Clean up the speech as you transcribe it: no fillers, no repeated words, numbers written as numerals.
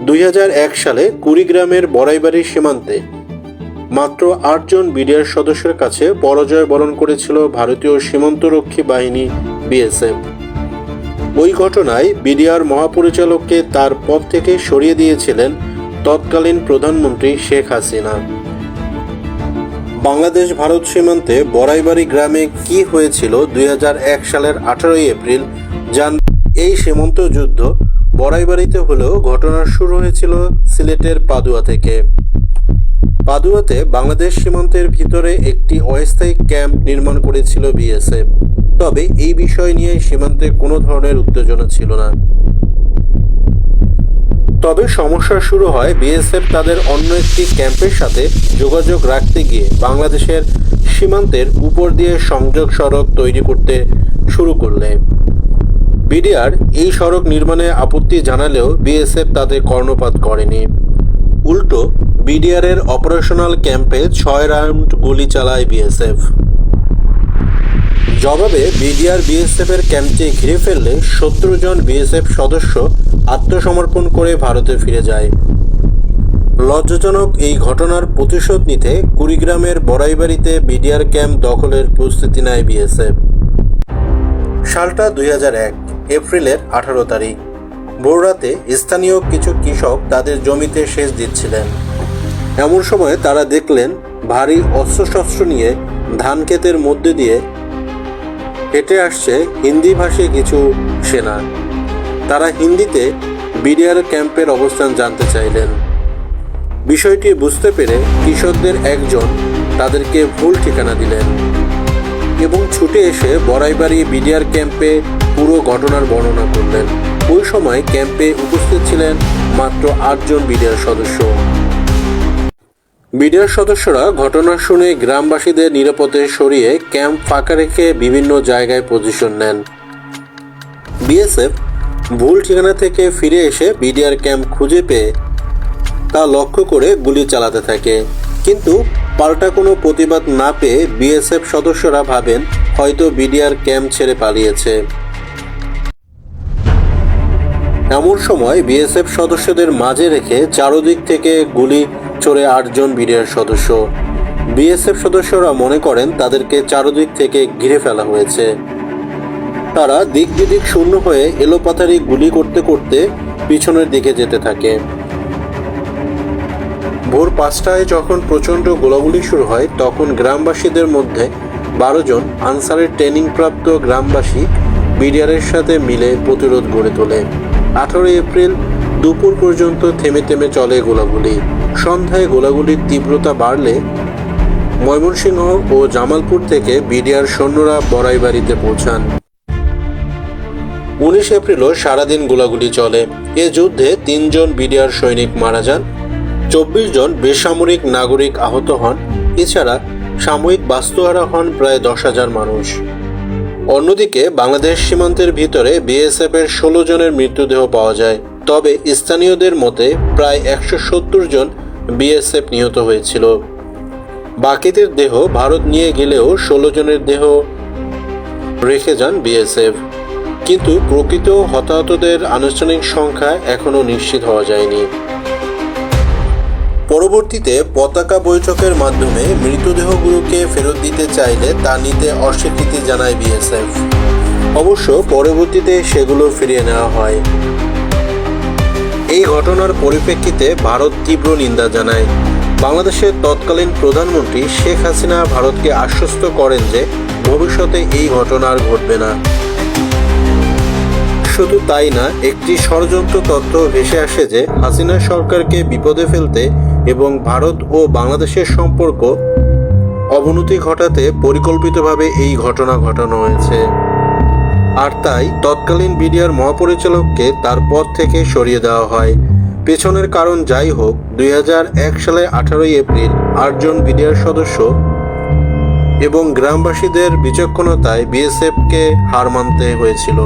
2001 সালে কুড়িগ্রামের বড়াইবাড়ির সীমান্তে মাত্র 8 জন বিডিআর সদস্যের কাছে পরাজয় বরণ করেছিল ভারতীয় সীমান্তরক্ষী বাহিনী বিএসএফ। ওই ঘটনায় বিডিআর মহাপরিচালককে তার পদ থেকে সরিয়ে দিয়েছিলেন তৎকালীন প্রধানমন্ত্রী শেখ হাসিনা। বাংলাদেশ ভারত সীমান্তে বড়াইবাড়ি গ্রামে কি হয়েছিল 2001 সালের 18 এপ্রিল এই সীমান্ত যুদ্ধ বড়াইবাড়িতে হলেও ঘটনা শুরু হয়েছিল সিলেটের পাদুয়া থেকে। পাদুয়াতে বাংলাদেশ সীমান্তের ভিতরে একটি অস্থায়ী ক্যাম্প নির্মাণ করেছিল বিএসএফ। তবে এই বিষয় নিয়ে সীমান্তে কোনো ধরনের উত্তেজনা ছিল না। তবে সমস্যা শুরু হয় বিএসএফ তাদের অন্য একটি ক্যাম্পের সাথে যোগাযোগ রাখতে গিয়ে বাংলাদেশের সীমান্তের উপর দিয়ে সংযোগ সড়ক তৈরি করতে শুরু করলে। বিডিআর এই সড়ক নির্মাণে আপত্তি জানালেও বিএসএফ তাদের কর্ণপাত করেনি। উল্টো বিডিআর এর অপারেশনাল ক্যাম্পে 6 রাউন্ড গুলি চালায় বিএসএফ। জবাবে বিডিআর বিএসএফ এর ক্যাম্পটি ঘিরে ফেললে 70 জন বিএসএফ সদস্য আত্মসমর্পণ করে ভারতে ফিরে যায়। লজ্জাজনক এই ঘটনার প্রতিশোধ নিতে কুড়িগ্রামের বড়াইবাড়িতে বিডিআর ক্যাম্প দখলের প্রস্তুতি নেয় বিএসএফ। সালটা 2001 এপ্রিলের 18 তারিখ। ভোররাতে স্থানীয় কিছু কৃষক তাদের জমিতে সেচ দিচ্ছিলেন। এমন সময় তারা দেখলেন ভারী অস্ত্রশস্ত্র নিয়ে ধান ক্ষেতের মধ্যে দিয়ে হেঁটে আসছে হিন্দিভাষী কিছু সেনা। তারা হিন্দিতে বিডিআর ক্যাম্পের অবস্থান জানতে চাইলেন। বিষয়টি বুঝতে পেরে কৃষকদের একজন তাদেরকে ভুল ঠিকানা দিলেন এবং ছুটে এসে বড়াইবাড়ি বিডিআর ক্যাম্পে পুরো ঘটনার বর্ণনা করলেন। ওই সময় ক্যাম্পে উপস্থিত ছিলেন মাত্র 8 জন বিডিআর সদস্য। বিডিআর সদস্যরা ঘটনা শুনে গ্রামবাসীদের নিরাপদে সরিয়ে ক্যাম্প ফাঁকা রেখে বিভিন্ন জায়গায় পজিশন নেন। বিএসএফ ভুল ঠিকানা থেকে ফিরে এসে বিডিআর ক্যাম্প খুঁজে পেয়ে তা লক্ষ্য করে গুলি চালাতে থাকে। কিন্তু পাল্টা কোনো প্রতিবাদ না পেয়ে বিএসএফ সদস্যরা ভাবেন হয়তো বিডিআর ক্যাম্প ছেড়ে পালিয়েছে। এমন সময় বিএসএফ সদস্যদের মাঝে রেখে চারদিক থেকে গুলি ছোড়ে 8 জন বিডিআর সদস্য। বিএসএফ সদস্যরা মনে করেন তাদেরকে চারদিক থেকে ঘিরে ফেলা হয়েছে। তারা দিক বিদিক শূন্য হয়ে এলোপাতাড়ি গুলি করতে করতে পিছনের দিকে যেতে থাকে। ভোর 5টায় যখন প্রচণ্ড গোলাগুলি শুরু হয় তখন গ্রামবাসীদের মধ্যে 12 জন আনসারের ট্রেনিং প্রাপ্ত গ্রামবাসী বিডিআরের সাথে মিলে প্রতিরোধ গড়ে তোলে। 18 এপ্রিল দুপুর পর্যন্ত থেমে থেমে চলে গোলাগুলি। সন্ধ্যায় গোলাগুলির তীব্রতা বাড়লে ময়মনসিংহ ও জামালপুর থেকে বিডিআর সৈন্যরা বড়াইবাড়িতে পৌঁছান। 19 এপ্রিলও সারাদিন গোলাগুলি চলে। এ যুদ্ধে 3 জন বিডিআর সৈনিক মারা যান, 24 জন বেসামরিক নাগরিক আহত হন। এছাড়া সাময়িক বাস্তুহারা হন প্রায় 10,000 মানুষ। অন্যদিকে বাংলাদেশ সীমান্তের ভিতরে বিএসএফ এর 16 জনের মৃতদেহ পাওয়া যায়। তবে স্থানীয়দের মতে প্রায় 170 জন বিএসএফ নিহত হয়েছিল। বাকিদের দেহ ভারত নিয়ে গেলেও 16 জনের দেহ রেখে যান বিএসএফ। কিন্তু প্রকৃত হতাহতদের আনুষ্ঠানিক সংখ্যা এখনও নিশ্চিত হওয়া যায়নি। পরবর্তীতে পতাকা বৈঠকের মাধ্যমে মৃতদেহগুলোকে ফেরত দিতে চাইলে তা নিতে অস্বীকৃতি জানায় বিএসএফ। অবশ্য পরবর্তীতে সেগুলো ফিরিয়ে নেওয়া হয়। এই ঘটনার পরিপ্রেক্ষিতে ভারত তীব্র নিন্দা জানায়। বাংলাদেশের তৎকালীন প্রধানমন্ত্রী শেখ হাসিনা ভারতকে আশ্বস্ত করেন যে ভবিষ্যতে এই ঘটনা আর ঘটবে না। শুধু তাই না, একটি ষড়যন্ত্র তত্ত্ব ভেসে আসে যে হাসিনা সরকারকে বিপদে ফেলতে এবং ভারত ও বাংলাদেশের সম্পর্ক অবনতি ঘটাতে পরিকল্পিতভাবে এই ঘটনা ঘটানো হয়েছে। আর তাই তৎকালীন বিডিআর মহাপরিচালককে তার পদ থেকে সরিয়ে দেওয়া হয়। পেছনের কারণ যাই হোক, 2001 সালে 18 এপ্রিল 8 জন বিডিআর সদস্য এবং গ্রামবাসীদের বিচক্ষণতায় বিএসএফকে হার মানতে হয়েছিল।